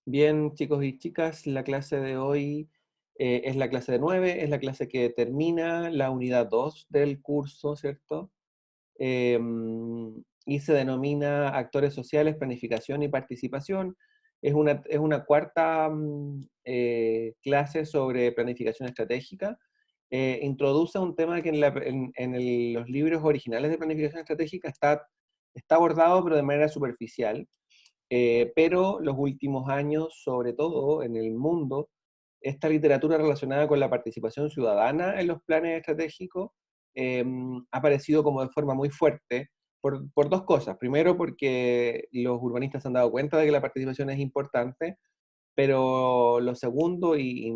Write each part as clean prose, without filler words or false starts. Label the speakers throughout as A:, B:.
A: Bien, chicos y chicas, la clase de hoy es la clase de 9, es la clase que termina la unidad 2 del curso, ¿cierto? Y se denomina Actores Sociales, Planificación y Participación. Es una cuarta clase sobre planificación estratégica. Introduce un tema que los libros originales de planificación estratégica está abordado, pero de manera superficial. Pero los últimos años, sobre todo en el mundo, esta literatura relacionada con la participación ciudadana en los planes estratégicos eh, ha aparecido como de forma muy fuerte por dos cosas. Primero, porque los urbanistas se han dado cuenta de que la participación es importante, pero lo segundo y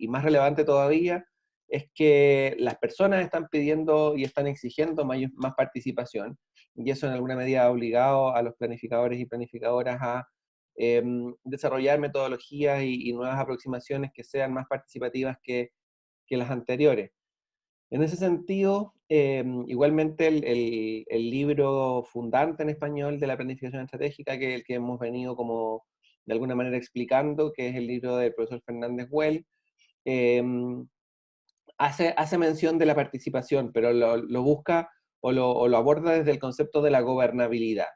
A: más relevante todavía es que las personas están pidiendo y están exigiendo más participación, y eso en alguna medida ha obligado a los planificadores y planificadoras a desarrollar metodologías y nuevas aproximaciones que sean más participativas que las anteriores. En ese sentido, igualmente el libro fundante en español de la planificación estratégica, que es el que hemos venido como de alguna manera explicando, que es el libro del profesor Fernández Well, eh, hace mención de la participación, pero lo busca o lo aborda desde el concepto de la gobernabilidad.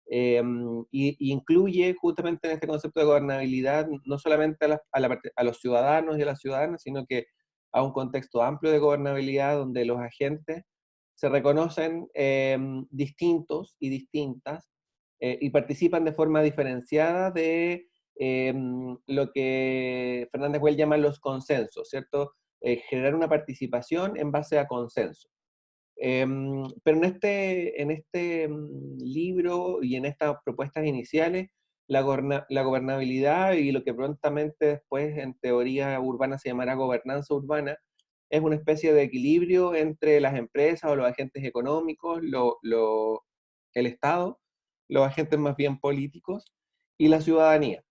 A: Y incluye justamente en este concepto de gobernabilidad no solamente a los ciudadanos y a las ciudadanas, sino que a un contexto amplio de gobernabilidad donde los agentes se reconocen distintos y distintas y participan de forma diferenciada de lo que Fernández Well llama los consensos, ¿cierto? Generar una participación en base a consenso. Pero en este libro y en estas propuestas iniciales, la gobernabilidad y lo que prontamente después en teoría urbana se llamará gobernanza urbana, es una especie de equilibrio entre las empresas o los agentes económicos, el Estado, los agentes más bien políticos y la ciudadanía.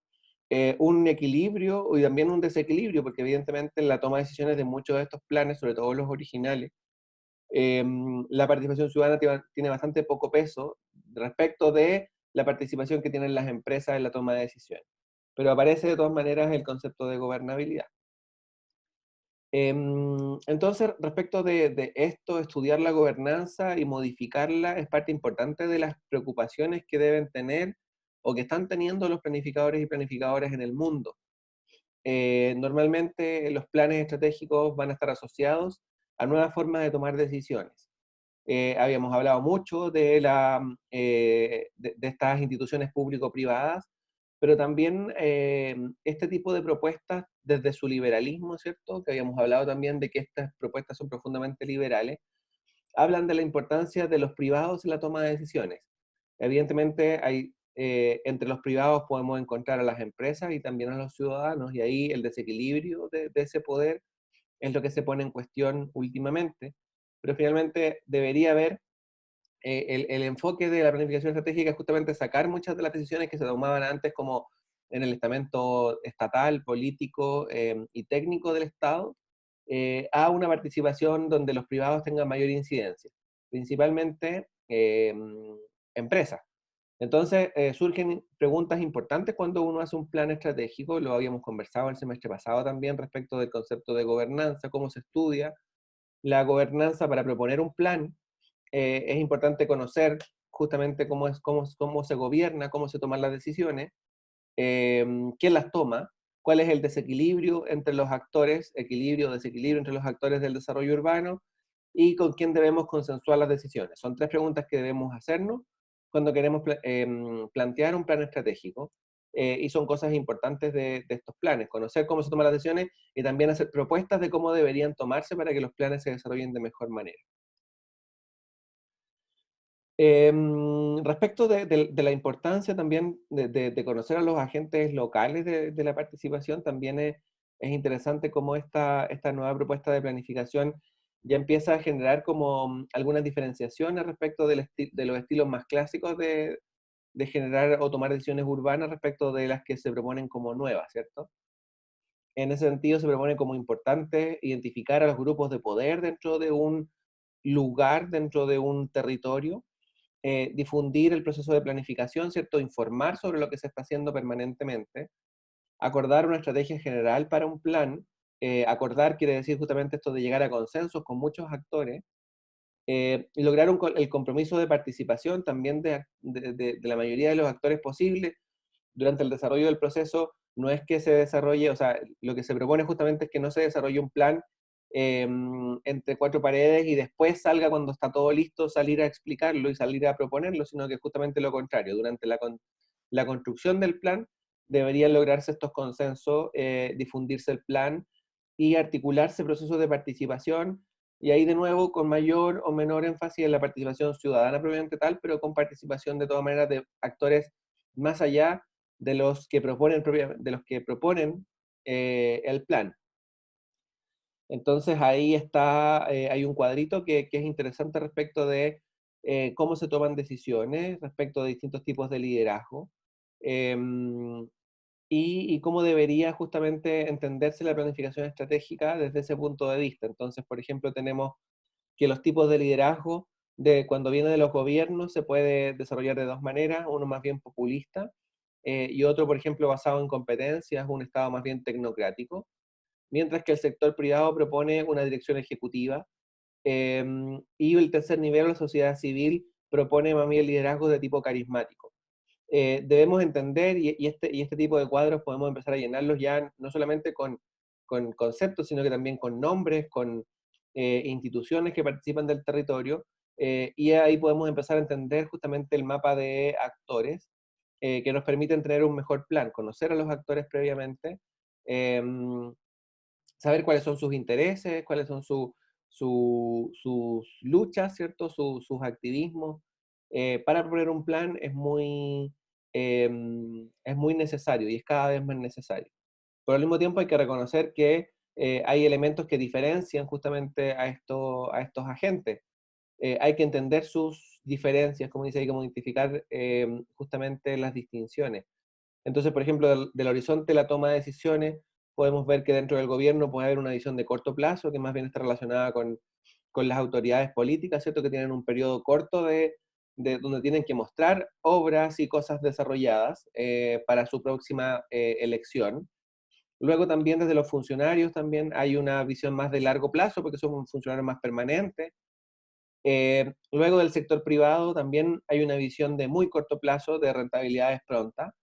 A: Un equilibrio y también un desequilibrio, porque evidentemente en la toma de decisiones de muchos de estos planes, sobre todo los originales, eh, la participación ciudadana tiene bastante poco peso respecto de la participación que tienen las empresas en la toma de decisiones. Pero aparece de todas maneras el concepto de gobernabilidad. Entonces, respecto de esto, estudiar la gobernanza y modificarla es parte importante de las preocupaciones que deben tener o que están teniendo los planificadores y planificadoras en el mundo. Normalmente los planes estratégicos van a estar asociados a nuevas formas de tomar decisiones. Habíamos hablado mucho de estas instituciones público-privadas, pero también este tipo de propuestas desde su liberalismo, ¿cierto? Que habíamos hablado también de que estas propuestas son profundamente liberales, hablan de la importancia de los privados en la toma de decisiones. Evidentemente, entre los privados podemos encontrar a las empresas y también a los ciudadanos, y ahí el desequilibrio de ese poder es lo que se pone en cuestión últimamente, pero finalmente debería haber el enfoque de la planificación estratégica es justamente sacar muchas de las decisiones que se tomaban antes como en el estamento estatal, político y técnico del Estado, a una participación donde los privados tengan mayor incidencia, principalmente empresas. Entonces, surgen preguntas importantes cuando uno hace un plan estratégico, lo habíamos conversado el semestre pasado también respecto del concepto de gobernanza, cómo se estudia la gobernanza para proponer un plan. Es importante conocer justamente cómo se gobierna, cómo se toman las decisiones, quién las toma, cuál es el desequilibrio entre los actores, equilibrio o desequilibrio entre los actores del desarrollo urbano, y con quién debemos consensuar las decisiones. Son tres preguntas que debemos hacernos cuando queremos plantear un plan estratégico, y son cosas importantes de estos planes, conocer cómo se toman las decisiones y también hacer propuestas de cómo deberían tomarse para que los planes se desarrollen de mejor manera. Respecto de la importancia también de conocer a los agentes locales de la participación, también es interesante cómo esta nueva propuesta de planificación ya empieza a generar como algunas diferenciaciones respecto de los estilos más clásicos de generar o tomar decisiones urbanas respecto de las que se proponen como nuevas, ¿cierto? En ese sentido se propone como importante identificar a los grupos de poder dentro de un lugar, dentro de un territorio, difundir el proceso de planificación, ¿cierto? Informar sobre lo que se está haciendo permanentemente, acordar una estrategia general para un plan. Acordar quiere decir justamente esto de llegar a consensos con muchos actores, y lograr el compromiso de participación también de la mayoría de los actores posibles durante el desarrollo del proceso. No es que se desarrolle, o sea, lo que se propone justamente es que no se desarrolle un plan eh, entre cuatro paredes y después salga cuando está todo listo, salir a explicarlo y salir a proponerlo, sino que justamente lo contrario. Durante la construcción del plan deberían lograrse estos consensos, difundirse el plan y articularse procesos de participación, y ahí de nuevo con mayor o menor énfasis en la participación ciudadana propiamente tal, pero con participación de todas maneras de actores más allá de los que proponen, el plan. Entonces ahí está, hay un cuadrito que es interesante respecto de cómo se toman decisiones, respecto de distintos tipos de liderazgo, em, y cómo debería justamente entenderse la planificación estratégica desde ese punto de vista. Entonces, por ejemplo, tenemos que los tipos de liderazgo de cuando viene de los gobiernos se puede desarrollar de dos maneras, uno más bien populista, y otro, por ejemplo, basado en competencias, un Estado más bien tecnocrático, mientras que el sector privado propone una dirección ejecutiva, y el tercer nivel, la sociedad civil, propone más bien liderazgo de tipo carismático. Debemos entender, y este tipo de cuadros podemos empezar a llenarlos ya no solamente con conceptos, sino que también con nombres, con instituciones que participan del territorio, y ahí podemos empezar a entender justamente el mapa de actores que nos permiten tener un mejor plan, conocer a los actores previamente, saber cuáles son sus intereses, cuáles son sus luchas, ¿cierto? Sus activismos. Para proponer un plan es muy necesario y es cada vez más necesario. Pero al mismo tiempo hay que reconocer que hay elementos que diferencian justamente a estos agentes. Hay que entender sus diferencias, como dice, hay que identificar justamente las distinciones. Entonces, por ejemplo, del horizonte de la toma de decisiones, podemos ver que dentro del gobierno puede haber una visión de corto plazo, que más bien está relacionada con las autoridades políticas, ¿cierto? Que tienen un periodo corto de donde tienen que mostrar obras y cosas desarrolladas para su próxima elección. Luego también desde los funcionarios también hay una visión más de largo plazo, porque son funcionarios más permanentes. Luego del sector privado también hay una visión de muy corto plazo, de rentabilidades prontas.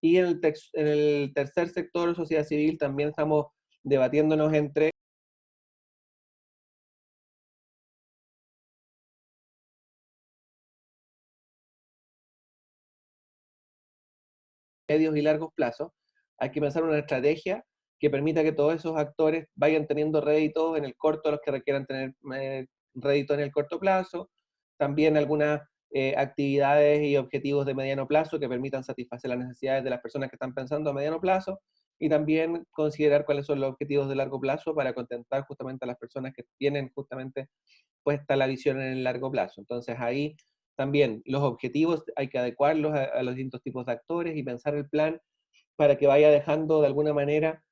A: Y en el tercer sector, sociedad civil, también estamos debatiéndonos entre medios y largos plazos. Hay que pensar una estrategia que permita que todos esos actores vayan teniendo réditos en el corto, los que requieran tener réditos en el corto plazo, también algunas actividades y objetivos de mediano plazo que permitan satisfacer las necesidades de las personas que están pensando a mediano plazo, y también considerar cuáles son los objetivos de largo plazo para contentar justamente a las personas que tienen justamente puesta la visión en el largo plazo. Entonces ahí también los objetivos hay que adecuarlos a los distintos tipos de actores y pensar el plan para que vaya dejando de alguna manera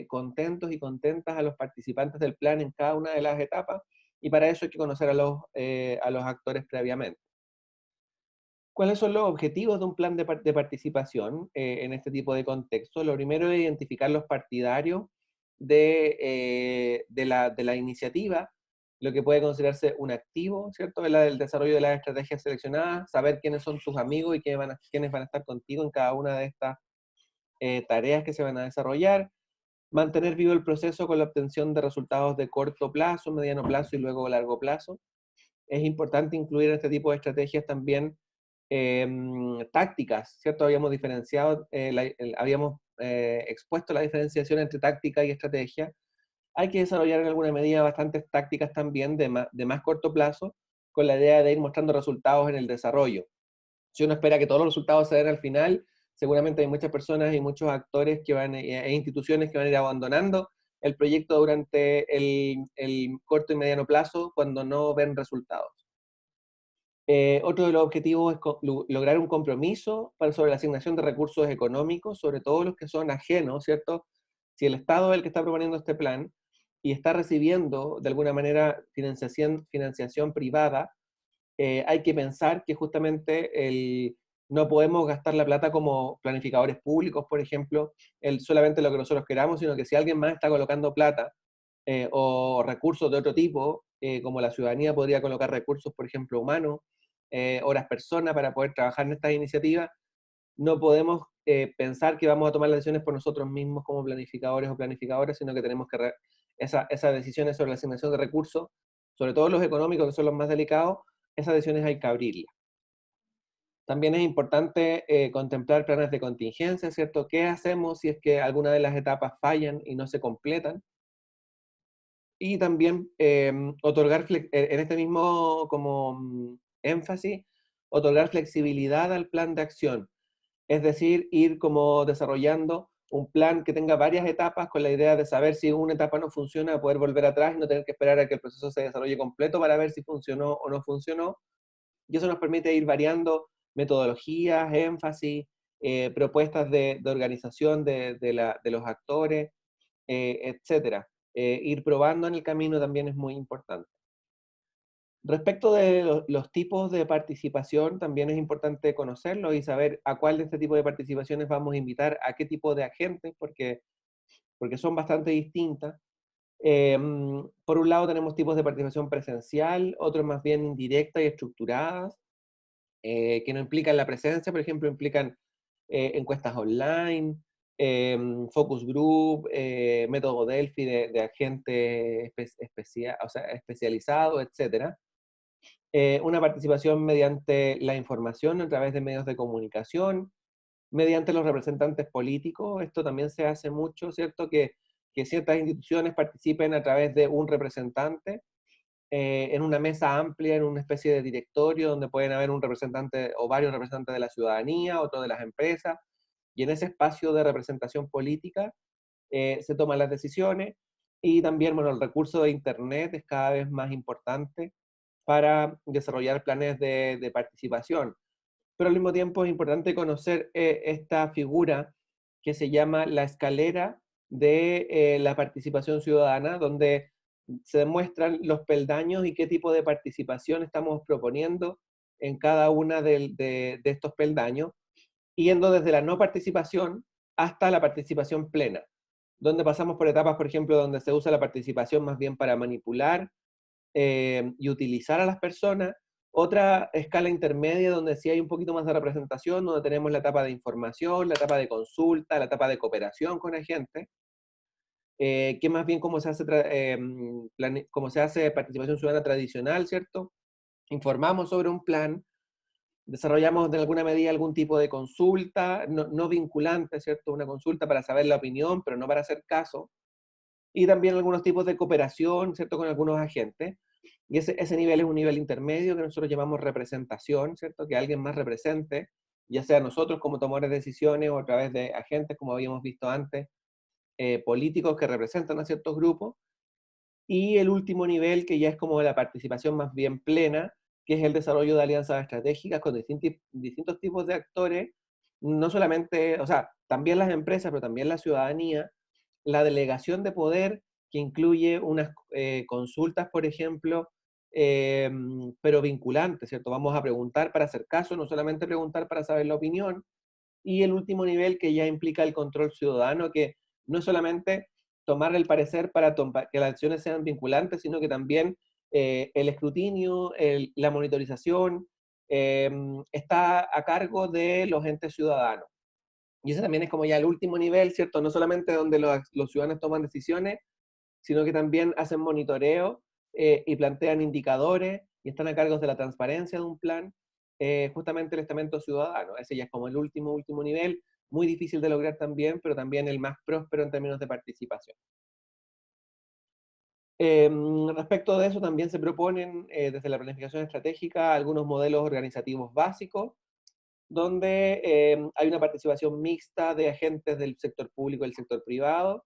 A: contentos y contentas a los participantes del plan en cada una de las etapas, y para eso hay que conocer a los actores previamente. ¿Cuáles son los objetivos de un plan de participación en este tipo de contexto? Lo primero es identificar los partidarios de la iniciativa, lo que puede considerarse un activo, ¿cierto? El desarrollo de las estrategias seleccionadas, saber quiénes son tus amigos y quiénes van a estar contigo en cada una de estas tareas que se van a desarrollar. Mantener vivo el proceso con la obtención de resultados de corto plazo, mediano plazo y luego largo plazo. Es importante incluir en este tipo de estrategias también tácticas, ¿cierto? Habíamos diferenciado, habíamos expuesto la diferenciación entre táctica y estrategia. Hay que desarrollar en alguna medida bastantes tácticas también de más corto plazo, con la idea de ir mostrando resultados en el desarrollo. Si uno espera que todos los resultados se den al final, seguramente hay muchas personas y muchos actores e instituciones que van a ir abandonando el proyecto durante el corto y mediano plazo cuando no ven resultados. Otro de los objetivos es lograr un compromiso sobre la asignación de recursos económicos, sobre todo los que son ajenos, ¿cierto? Si el Estado es el que está proponiendo este plan y está recibiendo de alguna manera financiación privada, hay que pensar que justamente no podemos gastar la plata como planificadores públicos, por ejemplo, solamente lo que nosotros queramos, sino que si alguien más está colocando plata o recursos de otro tipo, como la ciudadanía podría colocar recursos, por ejemplo, humanos, horas personas para poder trabajar en estas iniciativas, no podemos pensar que vamos a tomar las decisiones por nosotros mismos como planificadores o planificadoras, sino que tenemos que esas decisiones sobre la asignación de recursos, sobre todo los económicos, que son los más delicados, esas decisiones hay que abrirlas. También es importante contemplar planes de contingencia, ¿cierto? ¿Qué hacemos si es que alguna de las etapas fallan y no se completan? Y también otorgar, en este mismo como énfasis, otorgar flexibilidad al plan de acción. Es decir, ir como desarrollando un plan que tenga varias etapas con la idea de saber si una etapa no funciona, poder volver atrás y no tener que esperar a que el proceso se desarrolle completo para ver si funcionó o no funcionó. Y eso nos permite ir variando metodologías, énfasis, propuestas de organización de los actores, etcétera. Ir probando en el camino también es muy importante. Respecto de los tipos de participación, también es importante conocerlos y saber a cuál de este tipo de participaciones vamos a invitar, a qué tipo de agentes, porque son bastante distintas. Por un lado tenemos tipos de participación presencial, otros más bien indirectas y estructuradas, que no implican la presencia, por ejemplo, implican encuestas online, focus group, método Delphi de agente o sea, especializado, etc. Una participación mediante la información a través de medios de comunicación, mediante los representantes políticos. Esto también se hace mucho, ¿cierto? Que ciertas instituciones participen a través de un representante en una mesa amplia, en una especie de directorio donde pueden haber un representante o varios representantes de la ciudadanía, otro de las empresas, y en ese espacio de representación política se toman las decisiones. Y también, bueno, el recurso de Internet es cada vez más importante para desarrollar planes de participación. Pero al mismo tiempo es importante conocer esta figura que se llama la escalera de la participación ciudadana, donde se demuestran los peldaños y qué tipo de participación estamos proponiendo en cada una de estos peldaños, yendo desde la no participación hasta la participación plena, donde pasamos por etapas, por ejemplo, donde se usa la participación más bien para manipular y utilizar a las personas. Otra escala intermedia donde sí hay un poquito más de representación, donde tenemos la etapa de información, la etapa de consulta, la etapa de cooperación con agentes, que más bien como como se hace participación ciudadana tradicional, ¿cierto? Informamos sobre un plan, desarrollamos de alguna medida algún tipo de consulta, no vinculante, ¿cierto? Una consulta para saber la opinión, pero no para hacer caso, y también algunos tipos de cooperación, ¿cierto?, con algunos agentes. Y ese nivel es un nivel intermedio que nosotros llamamos representación, ¿cierto?, que alguien más represente, ya sea nosotros como tomadores de decisiones o a través de agentes, como habíamos visto antes, políticos que representan a ciertos grupos. Y el último nivel, que ya es como la participación más bien plena, que es el desarrollo de alianzas estratégicas con distintos tipos de actores, no solamente, o sea, también las empresas, pero también la ciudadanía, la delegación de poder, que incluye unas consultas, por ejemplo, eh, pero vinculantes, ¿cierto? Vamos a preguntar para hacer caso, no solamente preguntar para saber la opinión. Y el último nivel, que ya implica el control ciudadano, que no es solamente tomar el parecer para que las acciones sean vinculantes, sino que también el escrutinio, la monitorización, está a cargo de los entes ciudadanos. Y ese también es como ya el último nivel, ¿cierto? No solamente donde los ciudadanos toman decisiones, sino que también hacen monitoreo y plantean indicadores y están a cargo de la transparencia de un plan, justamente el estamento ciudadano. Ese ya es como el último nivel, muy difícil de lograr también, pero también el más próspero en términos de participación. Respecto de eso, también se proponen desde la planificación estratégica algunos modelos organizativos básicos, donde hay una participación mixta de agentes del sector público y del sector privado.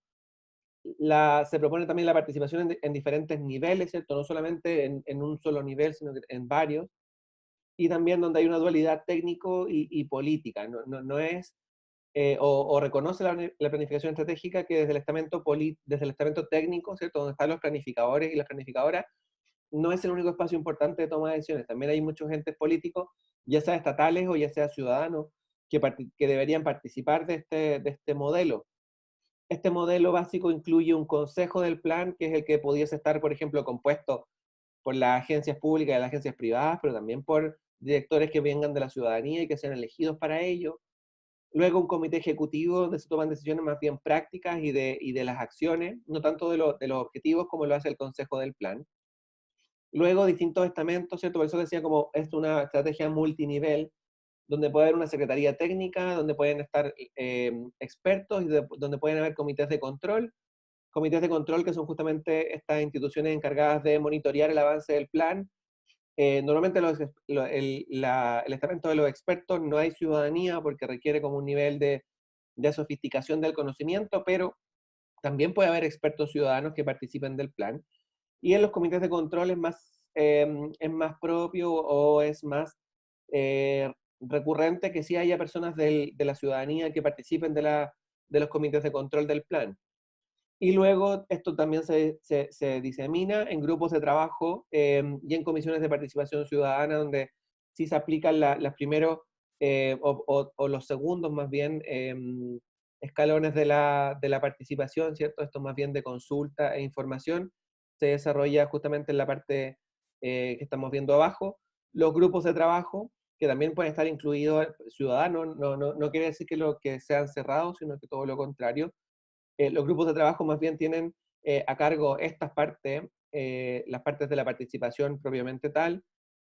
A: Se propone también la participación en diferentes niveles, ¿cierto? No solamente en un solo nivel, sino que en varios. Y también donde hay una dualidad técnico y política. No es, o reconoce la planificación estratégica que desde el estamento técnico, ¿cierto? Donde están los planificadores y las planificadoras, no es el único espacio importante de toma de decisiones. También hay muchos entes políticos, ya sea estatales o ya sea ciudadanos, que deberían participar de este modelo. Este modelo básico incluye un consejo del plan, que es el que pudiese estar, por ejemplo, compuesto por las agencias públicas y las agencias privadas, pero también por directores que vengan de la ciudadanía y que sean elegidos para ello. Luego un comité ejecutivo donde se toman decisiones más bien prácticas y de las acciones, no tanto de los objetivos como lo hace el consejo del plan. Luego distintos estamentos, ¿cierto? Por eso decía como es una estrategia multinivel, donde puede haber una secretaría técnica, donde pueden estar expertos y donde pueden haber comités de control que son justamente estas instituciones encargadas de monitorear el avance del plan. Normalmente el estamento de los expertos no hay ciudadanía porque requiere como un nivel de sofisticación del conocimiento, pero también puede haber expertos ciudadanos que participen del plan. Y en los comités de control es más propio o es más eh, recurrente que sí haya personas de la ciudadanía que participen de los comités de control del plan. Y luego esto también se disemina en grupos de trabajo y en comisiones de participación ciudadana, donde sí se aplican las primeros o los segundos más bien escalones de la participación, ¿cierto? Esto más bien de consulta e información, se desarrolla justamente en la parte que estamos viendo abajo. Los grupos de trabajo, que también pueden estar incluidos ciudadanos, no quiere decir que sean cerrados, sino que todo lo contrario. Los grupos de trabajo más bien tienen a cargo estas partes, las partes de la participación propiamente tal,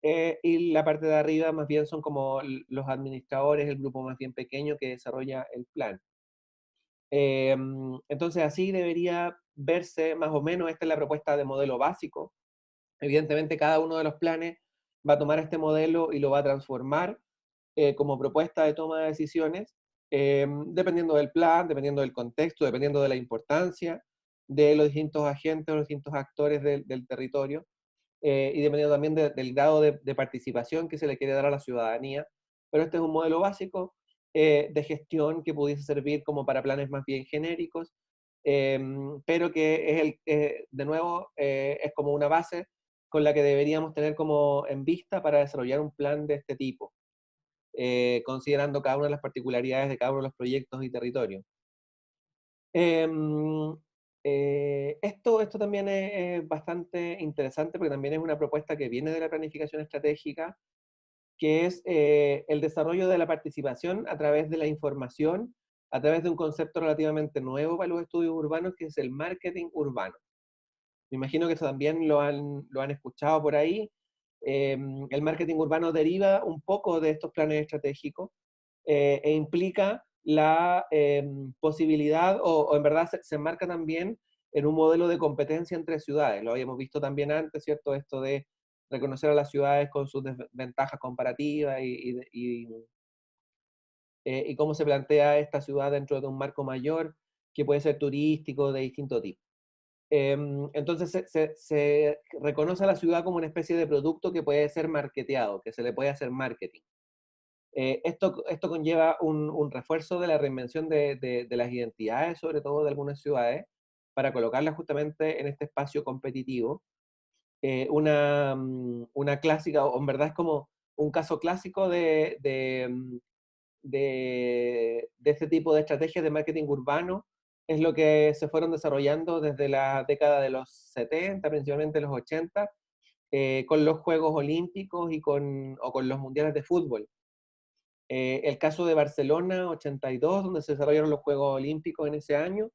A: y la parte de arriba más bien son como los administradores, el grupo más bien pequeño que desarrolla el plan. Entonces así debería verse más o menos, esta es la propuesta de modelo básico. Evidentemente cada uno de los planes va a tomar este modelo y lo va a transformar como propuesta de toma de decisiones, dependiendo del plan, dependiendo del contexto, dependiendo de la importancia de los distintos agentes, los distintos actores del territorio, y dependiendo también del grado de participación que se le quiere dar a la ciudadanía. Pero este es un modelo básico de gestión que pudiese servir como para planes más bien genéricos, pero que es de nuevo, es como una base con la que deberíamos tener como en vista para desarrollar un plan de este tipo, considerando cada una de las particularidades de cada uno de los proyectos y territorios. Em, esto también es bastante interesante porque también es una propuesta que viene de la planificación estratégica, que es el desarrollo de la participación a través de la información, a través de un concepto relativamente nuevo para los estudios urbanos, que es el marketing urbano. Me imagino que eso también lo han escuchado por ahí. El marketing urbano deriva un poco de estos planes estratégicos e implica la posibilidad, o en verdad se enmarca también en un modelo de competencia entre ciudades. Lo habíamos visto también antes, ¿cierto? Esto de reconocer a las ciudades con sus desventajas comparativas y cómo se plantea esta ciudad dentro de un marco mayor que puede ser turístico de distinto tipo. Entonces se reconoce a la ciudad como una especie de producto que puede ser marketeado, que se le puede hacer marketing. Esto conlleva un refuerzo de la reinvención de las identidades, sobre todo de algunas ciudades, para colocarlas justamente en este espacio competitivo. Una clásica, o en verdad es como un caso clásico de este tipo de estrategias de marketing urbano, es lo que se fueron desarrollando desde la década de los 70, principalmente los 80, con los Juegos Olímpicos o con los Mundiales de Fútbol. El caso de Barcelona 82, donde se desarrollaron los Juegos Olímpicos en ese año,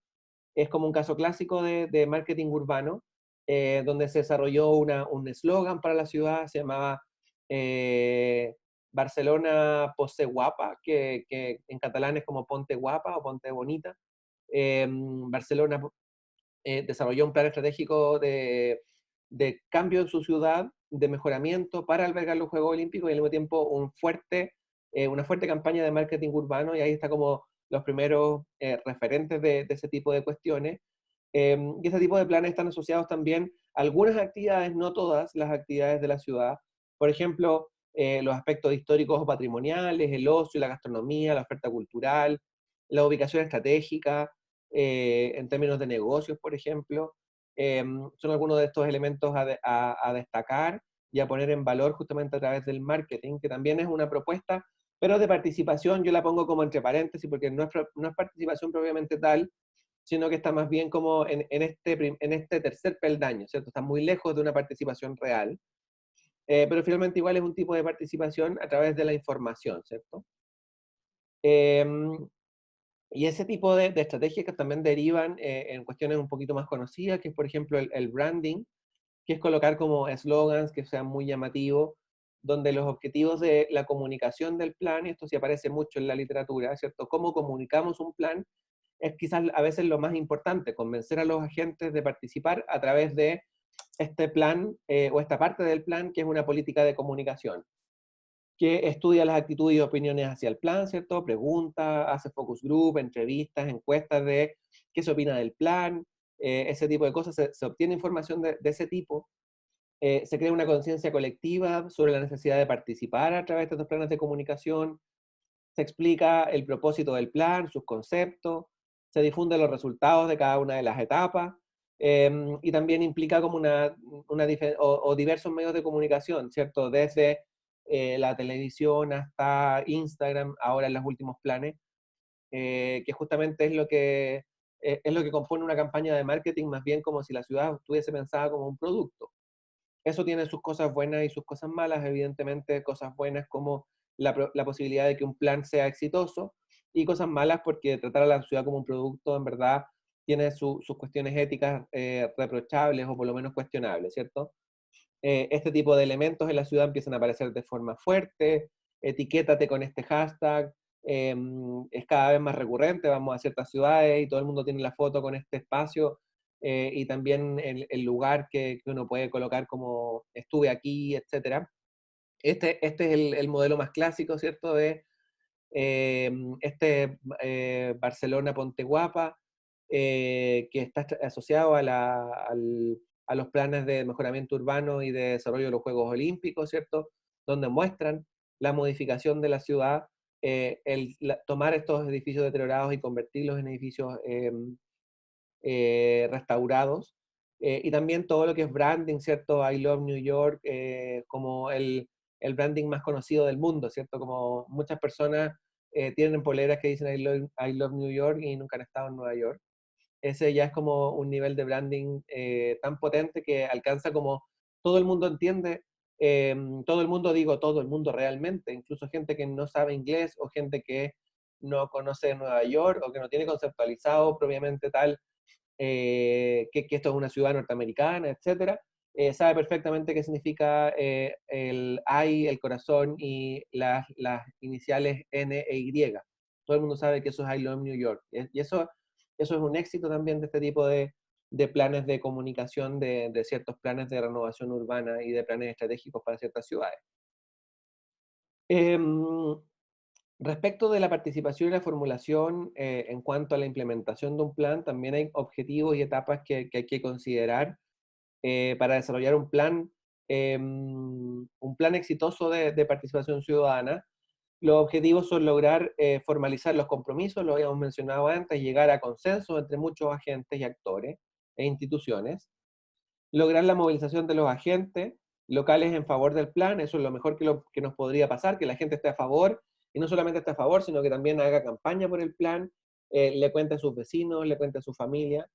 A: es como un caso clásico de marketing urbano, donde se desarrolló un eslogan para la ciudad, se llamaba Barcelona Pose Guapa, que en catalán es como Ponte Guapa o Ponte Bonita. Barcelona desarrolló un plan estratégico de cambio en su ciudad, de mejoramiento para albergar los Juegos Olímpicos y al mismo tiempo una fuerte campaña de marketing urbano, y ahí está como los primeros referentes de ese tipo de cuestiones. Y ese tipo de planes están asociados también a algunas actividades, no todas las actividades de la ciudad. Por ejemplo, los aspectos históricos o patrimoniales, el ocio, la gastronomía, la oferta cultural, la ubicación estratégica, en términos de negocios, por ejemplo. son algunos de estos elementos a destacar y a poner en valor justamente a través del marketing, que también es una propuesta, pero de participación. Yo la pongo como entre paréntesis porque no es participación propiamente tal, sino que está más bien como en este tercer peldaño, ¿cierto? Está muy lejos de una participación real, pero finalmente igual es un tipo de participación a través de la información, ¿cierto? Y ese tipo de estrategias que también derivan en cuestiones un poquito más conocidas, que es por ejemplo el branding, que es colocar como eslogans que sean muy llamativos, donde los objetivos de la comunicación del plan, y esto sí aparece mucho en la literatura, ¿cierto? Cómo comunicamos un plan es quizás a veces lo más importante, convencer a los agentes de participar a través de este plan o esta parte del plan que es una política de comunicación, que estudia las actitudes y opiniones hacia el plan, ¿cierto? Pregunta, hace focus group, entrevistas, encuestas de qué se opina del plan, ese tipo de cosas, se obtiene información de ese tipo, se crea una conciencia colectiva sobre la necesidad de participar a través de estos planes de comunicación, se explica el propósito del plan, sus conceptos, se difunden los resultados de cada una de las etapas, y también implica como o diversos medios de comunicación, ¿cierto? Desde la televisión hasta Instagram, ahora en los últimos planes, que justamente es lo que compone una campaña de marketing, más bien como si la ciudad estuviese pensada como un producto. Eso tiene sus cosas buenas y sus cosas malas, evidentemente cosas buenas como la posibilidad de que un plan sea exitoso, y cosas malas porque tratar a la ciudad como un producto en verdad tiene sus cuestiones éticas reprochables o por lo menos cuestionables, ¿cierto? Este tipo de elementos en la ciudad empiezan a aparecer de forma fuerte, etiquétate con este hashtag, es cada vez más recurrente, vamos a ciertas ciudades y todo el mundo tiene la foto con este espacio, y también el lugar que uno puede colocar como estuve aquí, etc. Este es el modelo más clásico, ¿cierto? De Barcelona Ponte Guapa, que está asociado a los planes de mejoramiento urbano y de desarrollo de los Juegos Olímpicos, ¿cierto? Donde muestran la modificación de la ciudad, tomar estos edificios deteriorados y convertirlos en edificios restaurados, y también todo lo que es branding, ¿cierto? I Love New York, como el branding más conocido del mundo, ¿cierto? Como muchas personas tienen poleras que dicen I love New York y nunca han estado en Nueva York. Ese ya es como un nivel de branding tan potente que alcanza como todo el mundo entiende, todo el mundo, digo, todo el mundo realmente, incluso gente que no sabe inglés o gente que no conoce Nueva York o que no tiene conceptualizado propiamente tal que esto es una ciudad norteamericana, etcétera, sabe perfectamente qué significa el I, el corazón y las iniciales N e Y. Todo el mundo sabe que eso es I Love New York. Y eso es un éxito también de este tipo de planes de comunicación, de ciertos planes de renovación urbana y de planes estratégicos para ciertas ciudades. Em, Respecto de la participación y la formulación, en cuanto a la implementación de un plan, también hay objetivos y etapas que hay que considerar para desarrollar un plan exitoso de participación ciudadana. Los objetivos son lograr formalizar los compromisos, lo habíamos mencionado antes, llegar a consensos entre muchos agentes y actores e instituciones, lograr la movilización de los agentes locales en favor del plan. Eso es lo mejor que nos podría pasar, que la gente esté a favor, y no solamente esté a favor, sino que también haga campaña por el plan, le cuente a sus vecinos, le cuente a su familia.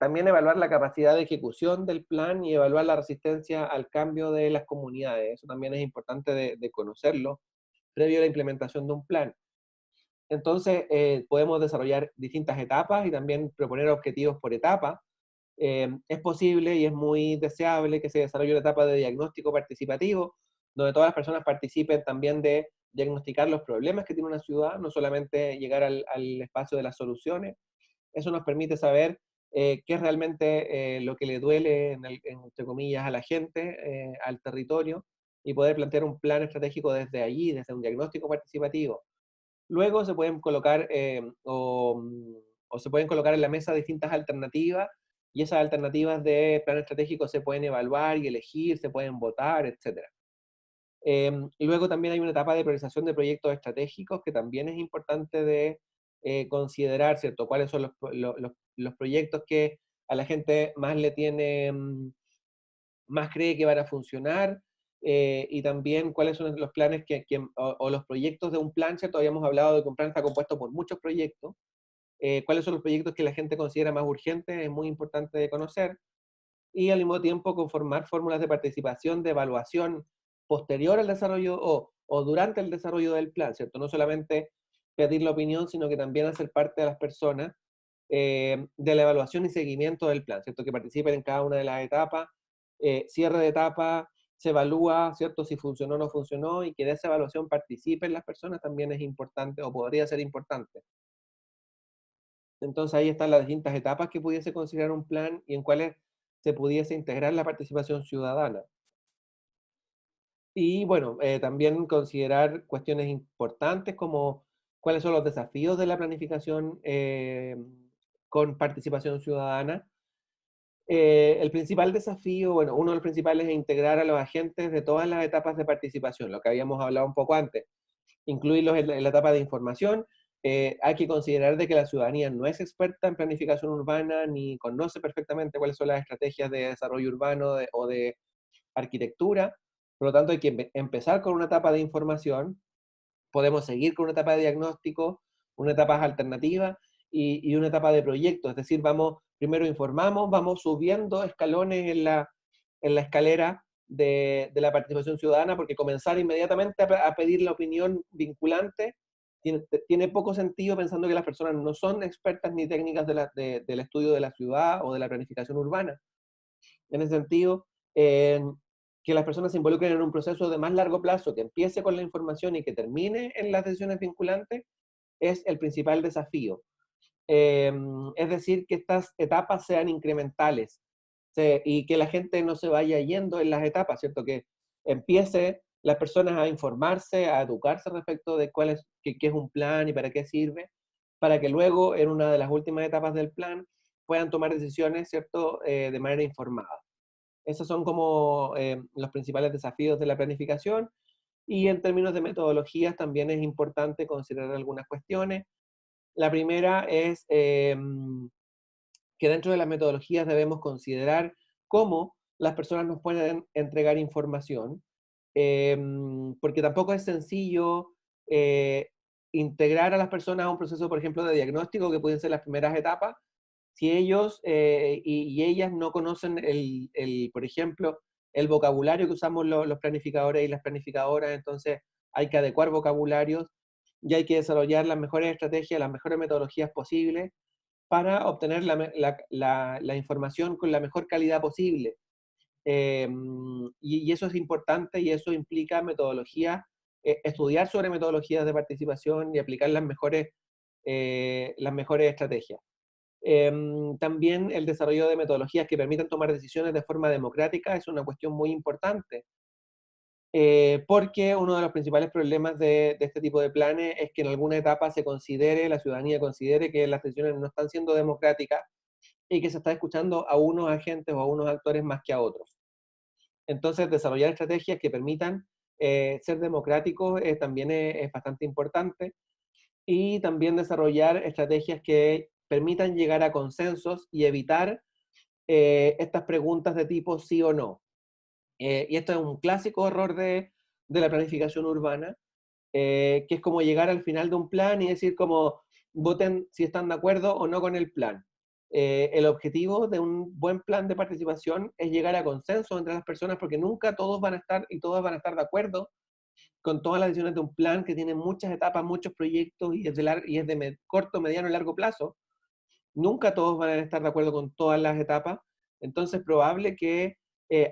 A: También evaluar la capacidad de ejecución del plan y evaluar la resistencia al cambio de las comunidades. Eso también es importante de conocerlo previo a la implementación de un plan. Entonces, podemos desarrollar distintas etapas y también proponer objetivos por etapa. Es posible y es muy deseable que se desarrolle una etapa de diagnóstico participativo, donde todas las personas participen también de diagnosticar los problemas que tiene una ciudad, no solamente llegar al espacio de las soluciones. Eso nos permite saber qué es realmente lo que le duele, entre comillas, a la gente, al territorio, y poder plantear un plan estratégico desde allí, desde un diagnóstico participativo. Luego se pueden colocar o se pueden colocar en la mesa distintas alternativas, y esas alternativas de plan estratégico se pueden evaluar y elegir, se pueden votar, etcétera. Luego también hay una etapa de priorización de proyectos estratégicos que también es importante de considerar, ¿cierto? Cuáles son los proyectos que a la gente más le tiene, más cree que van a funcionar, y también cuáles son los planes o los proyectos de un plan, ¿cierto? Habíamos hablado de que un plan está compuesto por muchos proyectos, cuáles son los proyectos que la gente considera más urgentes, es muy importante de conocer, y al mismo tiempo conformar fórmulas de participación, de evaluación posterior al desarrollo o durante el desarrollo del plan, ¿cierto? No solamente pedir la opinión, sino que también hacer parte de las personas de la evaluación y seguimiento del plan, ¿cierto? Que participen en cada una de las etapas, cierre de etapa, se evalúa, ¿cierto? Si funcionó o no funcionó, y que de esa evaluación participen las personas también es importante, o podría ser importante. Entonces ahí están las distintas etapas que pudiese considerar un plan y en cuáles se pudiese integrar la participación ciudadana. Y bueno, también considerar cuestiones importantes como cuáles son los desafíos de la planificación con participación ciudadana. El principal desafío, bueno, uno de los principales es integrar a los agentes de todas las etapas de participación, lo que habíamos hablado un poco antes, incluirlos en la etapa de información. Hay que considerar de que la ciudadanía no es experta en planificación urbana ni conoce perfectamente cuáles son las estrategias de desarrollo urbano o de arquitectura. Por lo tanto, hay que empezar con una etapa de información, podemos seguir con una etapa de diagnóstico, una etapa alternativa y una etapa de proyecto. Es decir, primero informamos, vamos subiendo escalones en la escalera de la participación ciudadana, porque comenzar inmediatamente a pedir la opinión vinculante tiene poco sentido, pensando que las personas no son expertas ni técnicas del estudio de la ciudad o de la planificación urbana. En ese sentido, que las personas se involucren en un proceso de más largo plazo, que empiece con la información y que termine en las decisiones vinculantes, es el principal desafío. Es decir, que estas etapas sean incrementales, y que la gente no se vaya yendo en las etapas, ¿cierto? Que empiece las personas a informarse, a educarse respecto de qué es un plan y para qué sirve, para que luego, en una de las últimas etapas del plan, puedan tomar decisiones, ¿cierto? De manera informada. Esos son como los principales desafíos de la planificación. Y en términos de metodologías también es importante considerar algunas cuestiones. La primera es que dentro de las metodologías debemos considerar cómo las personas nos pueden entregar información, porque tampoco es sencillo eh, integrar a las personas a un proceso, por ejemplo, de diagnóstico, que pueden ser las primeras etapas, si ellos y ellas no conocen por ejemplo, el vocabulario que usamos los planificadores y las planificadoras. Entonces hay que adecuar vocabularios y hay que desarrollar las mejores estrategias, las mejores metodologías posibles para obtener la información con la mejor calidad posible. Y eso es importante, y eso implica metodologías, estudiar sobre metodologías de participación y aplicar las mejores estrategias. También el desarrollo de metodologías que permitan tomar decisiones de forma democrática es una cuestión muy importante, porque uno de los principales problemas de este tipo de planes es que en alguna etapa la ciudadanía considere que las decisiones no están siendo democráticas y que se está escuchando a unos agentes o a unos actores más que a otros. Entonces, desarrollar estrategias que permitan ser democráticos también es bastante importante, y también desarrollar estrategias que permitan llegar a consensos y evitar estas preguntas de tipo sí o no. Y esto es un clásico error de la planificación urbana, que es como llegar al final de un plan y decir como voten si están de acuerdo o no con el plan. El objetivo de un buen plan de participación es llegar a consenso entre las personas, porque nunca todos van a estar y todas van a estar de acuerdo con todas las decisiones de un plan que tiene muchas etapas, muchos proyectos, y es de corto, mediano y largo plazo. Nunca todos van a estar de acuerdo con todas las etapas. Entonces es probable que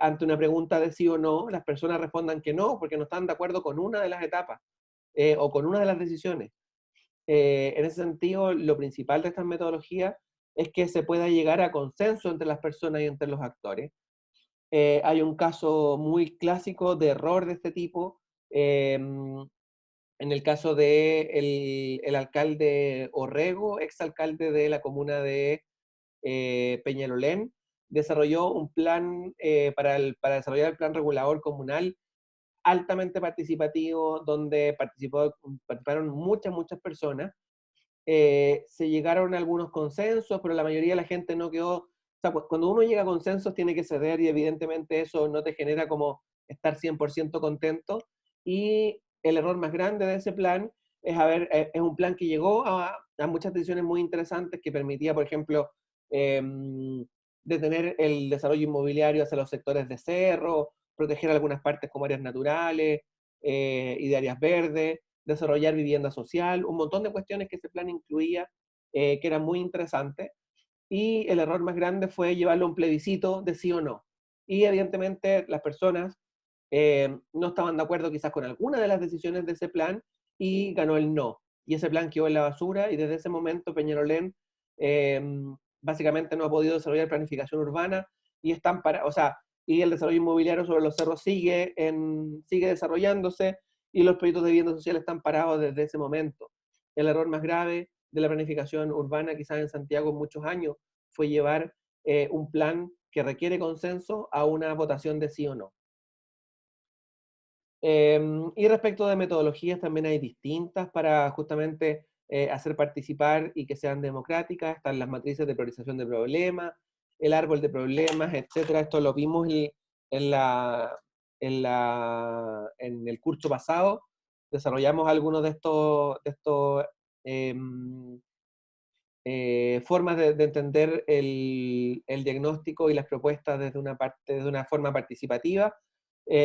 A: ante una pregunta de sí o no, las personas respondan que no, porque no están de acuerdo con una de las etapas o con una de las decisiones. En ese sentido, lo principal de estas metodologías es que se pueda llegar a consenso entre las personas y entre los actores. Hay un caso muy clásico de error de este tipo, en el caso de el alcalde Orrego, exalcalde de la comuna de Peñalolén. Desarrolló un plan para desarrollar el plan regulador comunal altamente participativo, donde participaron muchas personas. Se llegaron a algunos consensos, pero la mayoría de la gente no quedó sea, cuando uno llega a consensos tiene que ceder y evidentemente eso no te genera como estar 100% contento. Y el error más grande de ese plan es un plan que llegó a muchas decisiones muy interesantes que permitía, por ejemplo, eh, detener el desarrollo inmobiliario hacia los sectores de cerro, proteger algunas partes como áreas naturales y de áreas verdes, desarrollar vivienda social, un montón de cuestiones que ese plan incluía que eran muy interesantes. Y el error más grande fue llevarlo a un plebiscito de sí o no. Y evidentemente las personas no estaban de acuerdo quizás con alguna de las decisiones de ese plan y ganó el no. Y ese plan quedó en la basura y desde ese momento Peñalolén eh, básicamente no ha podido desarrollar planificación urbana y están para, o sea, y el desarrollo inmobiliario sobre los cerros sigue desarrollándose y los proyectos de vivienda social están parados desde ese momento. El error más grave de la planificación urbana quizás en Santiago en muchos años fue llevar un plan que requiere consenso a una votación de sí o no. Y respecto de metodologías, también hay distintas para justamente hacer participar y que sean democráticas. Están las matrices de priorización de problemas, el árbol de problemas, etcétera. Esto lo vimos en, la, en el curso pasado. Desarrollamos algunos de estos formas de entender el diagnóstico y las propuestas desde una forma participativa.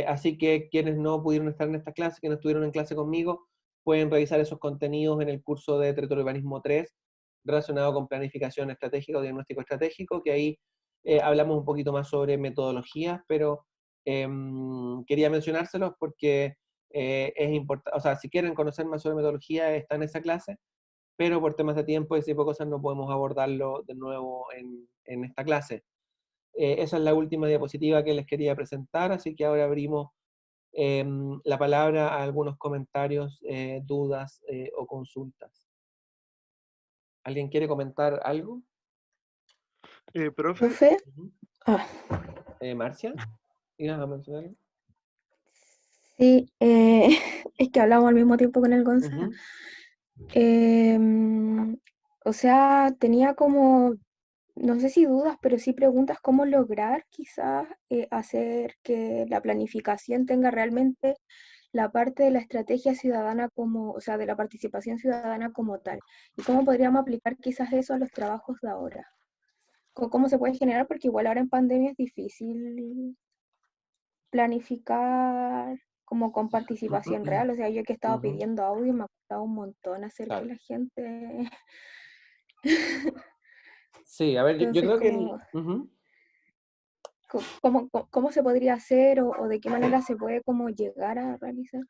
A: Así que quienes no pudieron estar en esta clase, que no estuvieron en clase conmigo, pueden revisar esos contenidos en el curso de Territorio Urbanismo 3 relacionado con planificación estratégica o diagnóstico estratégico, que ahí hablamos un poquito más sobre metodologías, pero quería mencionárselos porque es importante, o sea, si quieren conocer más sobre metodología, está en esa clase, pero por temas de tiempo y ese tipo de cosas no podemos abordarlo de nuevo en esta clase. Esa es la última diapositiva que les quería presentar, así que ahora abrimos la palabra a algunos comentarios, dudas o consultas. ¿Alguien quiere comentar algo?
B: Profe,
C: Profe,
A: Ujú.
C: ah,
A: Marcia, ¿ibas a mencionar algo?
C: sí, es que hablamos al mismo tiempo con el Gonzalo.
A: Ujú.
C: O sea, tenía como, no sé si dudas, pero sí preguntas cómo lograr quizás hacer que la planificación tenga realmente la parte de la estrategia ciudadana como, o sea, de la participación ciudadana como tal. Y cómo podríamos aplicar quizás eso a los trabajos de ahora. ¿Cómo se puede generar? Porque igual ahora en pandemia es difícil planificar como con participación real. O sea, yo que he estado
A: Ujú.
C: pidiendo audio me ha costado un montón hacer que
A: Claro.
C: la gente...
A: Sí, a ver, yo
C: Entonces,
A: creo que
C: como,
A: ujú.
C: ¿cómo se podría hacer o de qué manera se puede como llegar a realizar?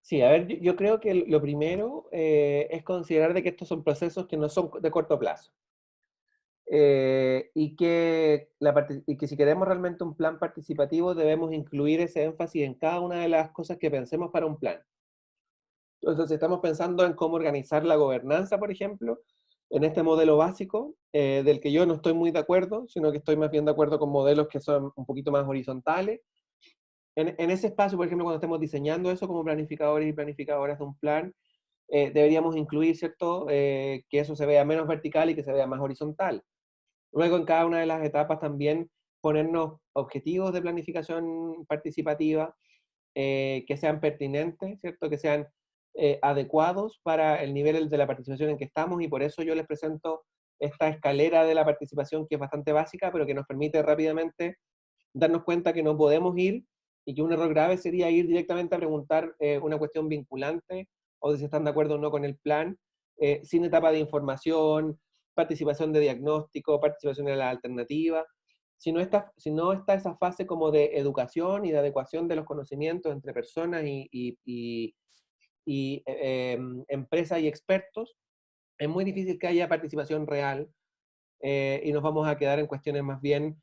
A: Sí, a ver, yo creo que lo primero es considerar de que estos son procesos que no son de corto plazo. Y que si queremos realmente un plan participativo debemos incluir ese énfasis en cada una de las cosas que pensemos para un plan. Entonces, si estamos pensando en cómo organizar la gobernanza, por ejemplo, en este modelo básico, del que yo no estoy muy de acuerdo, sino que estoy más bien de acuerdo con modelos que son un poquito más horizontales. En ese espacio, por ejemplo, cuando estemos diseñando eso como planificadores y planificadoras de un plan, deberíamos incluir, ¿cierto?, que eso se vea menos vertical y que se vea más horizontal. Luego, en cada una de las etapas también ponernos objetivos de planificación participativa que sean pertinentes, ¿cierto? Que sean adecuados para el nivel de la participación en que estamos y por eso yo les presento esta escalera de la participación que es bastante básica, pero que nos permite rápidamente darnos cuenta que no podemos ir y que un error grave sería ir directamente a preguntar una cuestión vinculante o de si están de acuerdo o no con el plan, sin etapa de información, participación de diagnóstico, participación en la alternativa. Si no está esa fase como de educación y de adecuación de los conocimientos entre personas y empresas y expertos, es muy difícil que haya participación real y nos vamos a quedar en cuestiones más bien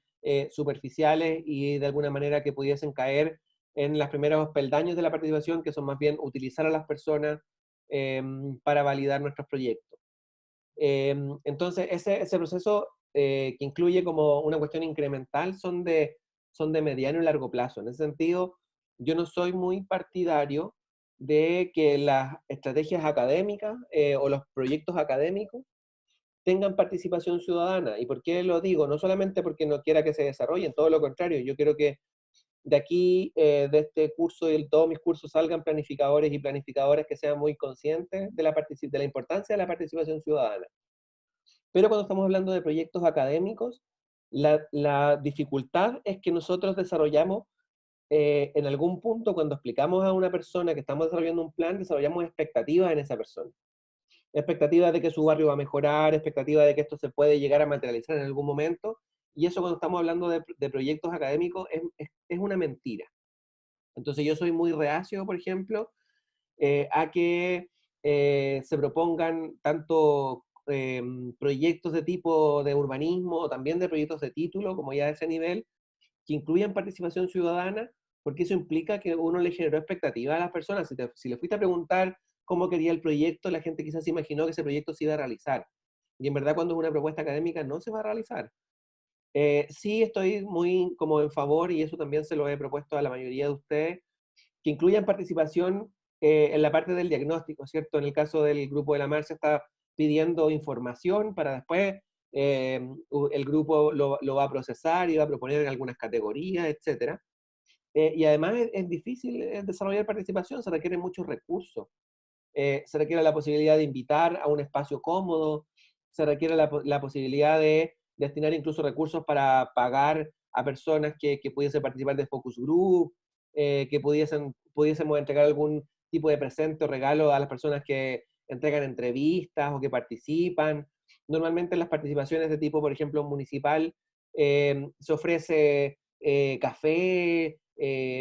A: superficiales y de alguna manera que pudiesen caer en los primeros peldaños de la participación, que son más bien utilizar a las personas para validar nuestros proyectos. Entonces, ese proceso que incluye como una cuestión incremental son de mediano y largo plazo. En ese sentido, yo no soy muy partidario de que las estrategias académicas o los proyectos académicos tengan participación ciudadana. ¿Y por qué lo digo? No solamente porque no quiera que se desarrollen, todo lo contrario, yo quiero que de aquí, de este curso y de todos mis cursos, salgan planificadores y planificadoras que sean muy conscientes de la importancia de la participación ciudadana. Pero cuando estamos hablando de proyectos académicos, la dificultad es que nosotros desarrollamos, en algún punto, cuando explicamos a una persona que estamos desarrollando un plan, desarrollamos expectativas en esa persona. Expectativas de que su barrio va a mejorar, expectativas de que esto se puede llegar a materializar en algún momento, y eso cuando estamos hablando de proyectos académicos es una mentira. Entonces yo soy muy reacio, por ejemplo, a que se propongan tanto proyectos de tipo de urbanismo o también de proyectos de título, como ya a ese nivel, que incluyan participación ciudadana, porque eso implica que uno le generó expectativa a las personas. Si le fuiste a preguntar cómo quería el proyecto, la gente quizás imaginó que ese proyecto se iba a realizar. Y en verdad, cuando es una propuesta académica, no se va a realizar. Sí estoy muy como en favor, y eso también se lo he propuesto a la mayoría de ustedes, que incluyan participación en la parte del diagnóstico, ¿cierto? En el caso del grupo de la marcha está pidiendo información para después el grupo lo va a procesar y va a proponer en algunas categorías, etcétera. Y además es difícil desarrollar participación, se requieren muchos recursos. Se requiere la posibilidad de invitar a un espacio cómodo, se requiere la posibilidad de destinar incluso recursos para pagar a personas que pudiesen participar de focus group, que pudiésemos entregar algún tipo de presente o regalo a las personas que entregan entrevistas o que participan. Normalmente en las participaciones de tipo, por ejemplo, municipal, se ofrece café,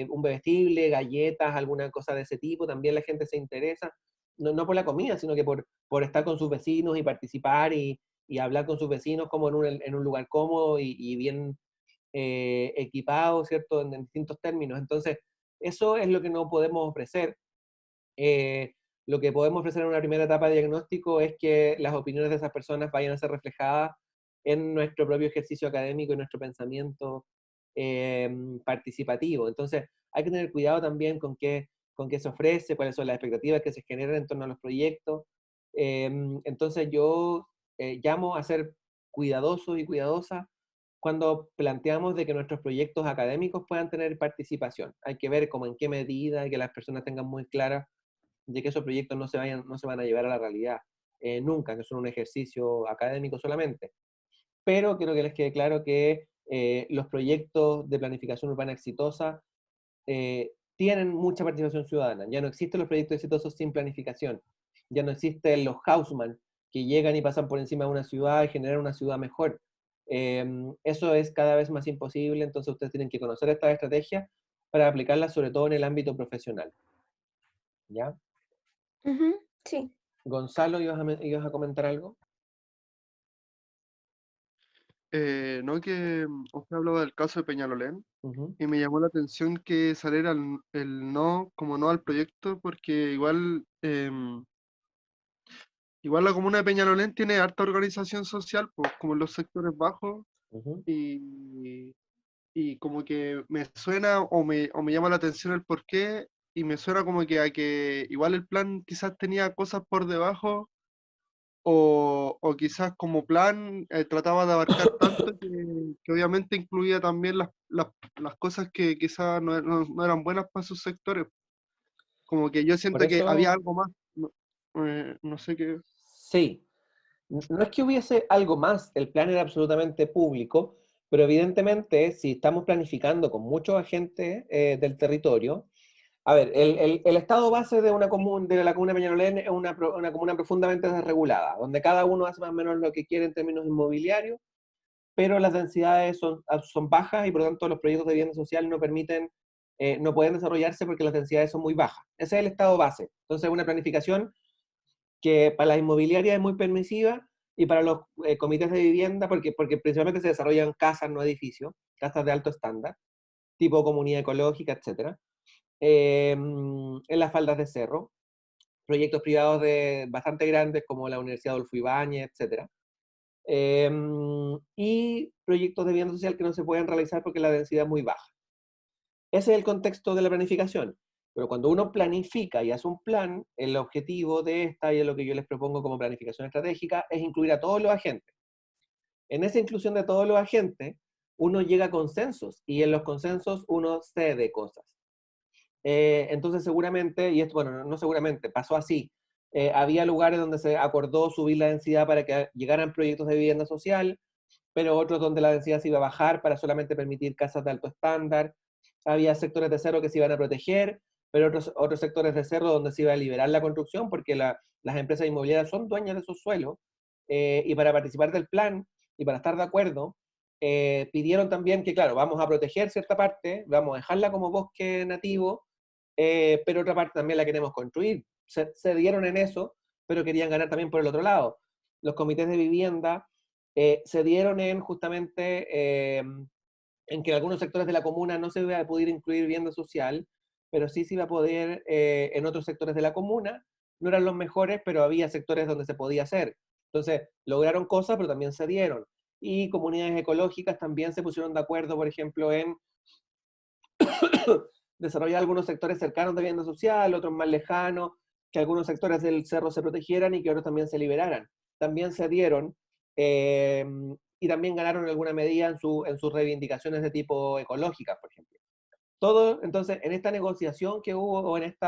A: un bebestible, galletas, alguna cosa de ese tipo, también la gente se interesa no por la comida, sino que por estar con sus vecinos y participar y hablar con sus vecinos como en un lugar cómodo y bien equipado, ¿cierto? En distintos términos. Entonces, eso es lo que no podemos ofrecer. Lo que podemos ofrecer en una primera etapa de diagnóstico es que las opiniones de esas personas vayan a ser reflejadas en nuestro propio ejercicio académico y nuestro pensamiento participativo. Entonces, hay que tener cuidado también con qué se ofrece, cuáles son las expectativas que se generan en torno a los proyectos. Entonces, yo llamo a ser cuidadosos y cuidadosas cuando planteamos de que nuestros proyectos académicos puedan tener participación. Hay que ver cómo en qué medida y que las personas tengan muy claras de que esos proyectos no se van a llevar a la realidad nunca, que son un ejercicio académico solamente. Pero quiero que les quede claro que los proyectos de planificación urbana exitosa tienen mucha participación ciudadana. Ya no existen los proyectos exitosos sin planificación. Ya no existen los Haussmann que llegan y pasan por encima de una ciudad y generan una ciudad mejor. Eso es cada vez más imposible, entonces ustedes tienen que conocer estas estrategias para aplicarlas sobre todo en el ámbito profesional. ¿Ya?
C: Ujú, sí.
A: Gonzalo, ibas a comentar algo?
B: No que usted hablaba del caso de Peñalolén
A: Ujú,
B: y me llamó la atención que saliera el no como no al proyecto porque igual la comuna de Peñalolén tiene harta organización social, pues como en los sectores bajos
A: ujú.
B: y, y como que me suena o me llama la atención el por qué y me suena como que a que igual el plan quizás tenía cosas por debajo o quizás como plan trataba de abarcar tanto que obviamente incluía también las cosas que quizás no eran buenas para sus sectores. Como que yo
A: Por
B: siento que había
A: eso,
B: algo más, no sé qué.
A: sí, no es que hubiese algo más, el plan era absolutamente público, pero evidentemente si estamos planificando con muchos agentes del territorio, a ver, el estado base de la comuna de Peñalolén es una comuna profundamente desregulada, donde cada uno hace más o menos lo que quiere en términos inmobiliarios, pero las densidades son bajas y por lo tanto los proyectos de vivienda social no permiten, no pueden desarrollarse porque las densidades son muy bajas. Ese es el estado base. Entonces, una planificación que para las inmobiliarias es muy permisiva y para los comités de vivienda, porque principalmente se desarrollan casas, no edificios, casas de alto estándar, tipo comunidad ecológica, etcétera, en las faldas de cerro, proyectos privados bastante grandes como la Universidad Adolfo Ibáñez, etcétera, y proyectos de vivienda social que no se pueden realizar porque la densidad es muy baja. Ese es el contexto de la planificación. Pero cuando uno planifica y hace un plan, el objetivo de esta, y es lo que yo les propongo como planificación estratégica, es incluir a todos los agentes. En esa inclusión de todos los agentes, uno llega a consensos, y en los consensos uno cede cosas. Entonces seguramente, y esto, bueno, no seguramente, pasó así. Había lugares donde se acordó subir la densidad para que llegaran proyectos de vivienda social, pero otros donde la densidad se iba a bajar para solamente permitir casas de alto estándar. Había sectores de cerro que se iban a proteger, pero otros sectores de cerro donde se iba a liberar la construcción, porque las empresas inmobiliarias son dueñas de esos suelos, y para participar del plan y para estar de acuerdo, pidieron también que, claro, vamos a proteger cierta parte, vamos a dejarla como bosque nativo, pero otra parte también la queremos construir. Se dieron en eso, pero querían ganar también por el otro lado. Los comités de vivienda se dieron en justamente en que en algunos sectores de la comuna no se iba a poder incluir vivienda social, pero sí se iba a poder en otros sectores de la comuna. No eran los mejores, pero había sectores donde se podía hacer. Entonces, lograron cosas, pero también se dieron. Y comunidades ecológicas también se pusieron de acuerdo, por ejemplo, en desarrollar algunos sectores cercanos de vivienda social, otros más lejanos, que algunos sectores del cerro se protegieran y que otros también se liberaran. También se dieron eh, y también ganaron en alguna medida en sus reivindicaciones de tipo ecológicas, por ejemplo. Todo, entonces, en esta negociación que hubo, o en este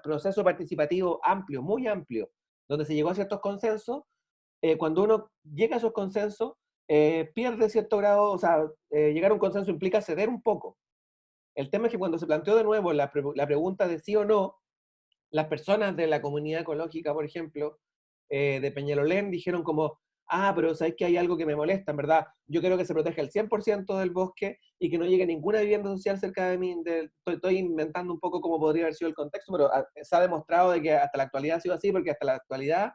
A: proceso participativo amplio, muy amplio, donde se llegó a ciertos consensos, cuando uno llega a esos consensos, pierde cierto grado, o sea, llegar a un consenso implica ceder un poco. El tema es que cuando se planteó de nuevo la pregunta de sí o no, las personas de la comunidad ecológica, por ejemplo, de Peñalolén, dijeron como, ah, pero sabéis que hay algo que me molesta, en verdad, yo quiero que se proteja el 100% del bosque y que no llegue ninguna vivienda social cerca de mí. Estoy inventando un poco cómo podría haber sido el contexto, pero se ha demostrado de que hasta la actualidad ha sido así, porque hasta la actualidad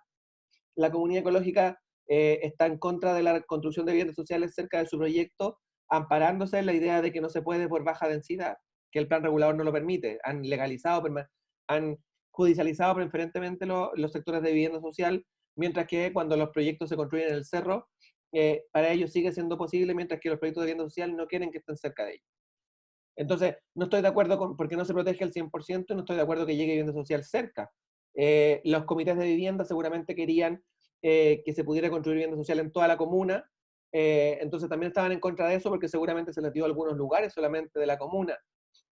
A: la comunidad ecológica está en contra de la construcción de viviendas sociales cerca de su proyecto, amparándose en la idea de que no se puede por baja densidad, que el plan regulador no lo permite. Han legalizado, han judicializado preferentemente los sectores de vivienda social, mientras que cuando los proyectos se construyen en el cerro, para ellos sigue siendo posible, mientras que los proyectos de vivienda social no quieren que estén cerca de ellos. Entonces, no estoy de acuerdo con porque no se protege el 100%, no estoy de acuerdo que llegue vivienda social cerca. Los comités de vivienda seguramente querían que se pudiera construir vivienda social en toda la comuna, entonces también estaban en contra de eso porque seguramente se les dio algunos lugares solamente de la comuna.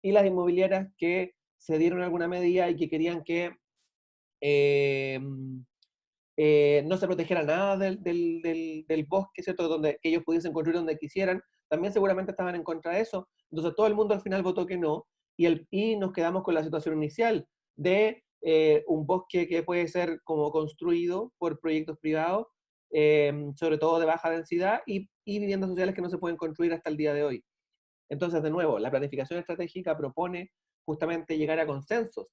A: Y las inmobiliarias que se dieron alguna medida y que querían que eh, no se protegiera nada del bosque, ¿cierto? Donde que ellos pudiesen construir donde quisieran, también seguramente estaban en contra de eso. Entonces todo el mundo al final votó que no, y nos quedamos con la situación inicial de un bosque que puede ser como construido por proyectos privados, sobre todo de baja densidad, y viviendas sociales que no se pueden construir hasta el día de hoy. Entonces, de nuevo, la planificación estratégica propone justamente llegar a consensos,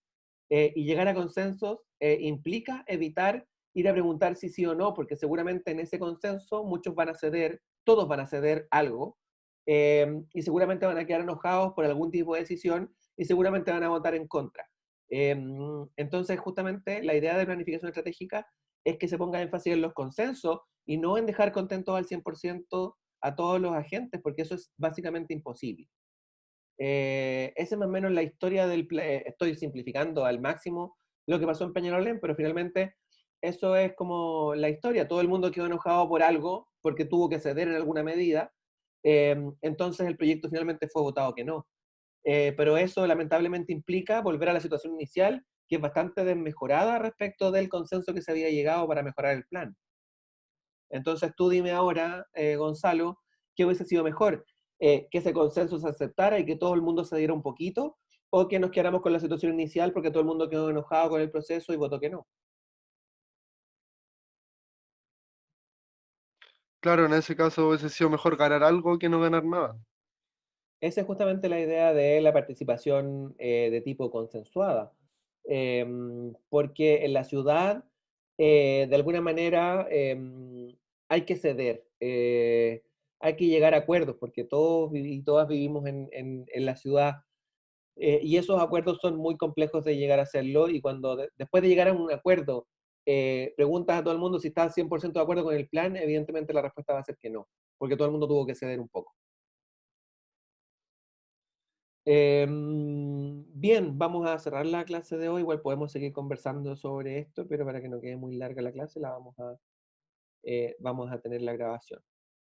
A: y llegar a consensos implica evitar ir a preguntar si sí o no, porque seguramente en ese consenso muchos van a ceder, todos van a ceder algo, y seguramente van a quedar enojados por algún tipo de decisión y seguramente van a votar en contra. Entonces, justamente la idea de planificación estratégica es que se ponga énfasis en los consensos y no en dejar contentos al 100% a todos los agentes, porque eso es básicamente imposible. Esa es más o menos la historia estoy simplificando al máximo lo que pasó en Peñalolén, pero finalmente eso es como la historia. Todo el mundo quedó enojado por algo, porque tuvo que ceder en alguna medida, entonces el proyecto finalmente fue votado que no. Pero eso lamentablemente implica volver a la situación inicial, que es bastante desmejorada respecto del consenso que se había llegado para mejorar el plan. Entonces tú dime ahora, Gonzalo, ¿qué hubiese sido mejor? ¿Que ese consenso se aceptara y que todo el mundo se diera un poquito? ¿O que nos quedáramos con la situación inicial porque todo el mundo quedó enojado con el proceso y votó que no?
B: Claro, en ese caso hubiese sido mejor ganar algo que no ganar nada.
A: Esa es justamente la idea de la participación de tipo consensuada. Porque en la ciudad, de alguna manera, hay que ceder, hay que llegar a acuerdos, porque todos y todas vivimos en la ciudad, y esos acuerdos son muy complejos de llegar a hacerlo, y cuando después de llegar a un acuerdo, preguntas a todo el mundo si está 100% de acuerdo con el plan, evidentemente la respuesta va a ser que no, porque todo el mundo tuvo que ceder un poco. Bien, vamos a cerrar la clase de hoy. Igual podemos seguir conversando sobre esto, pero para que no quede muy larga la clase, vamos a tener la grabación.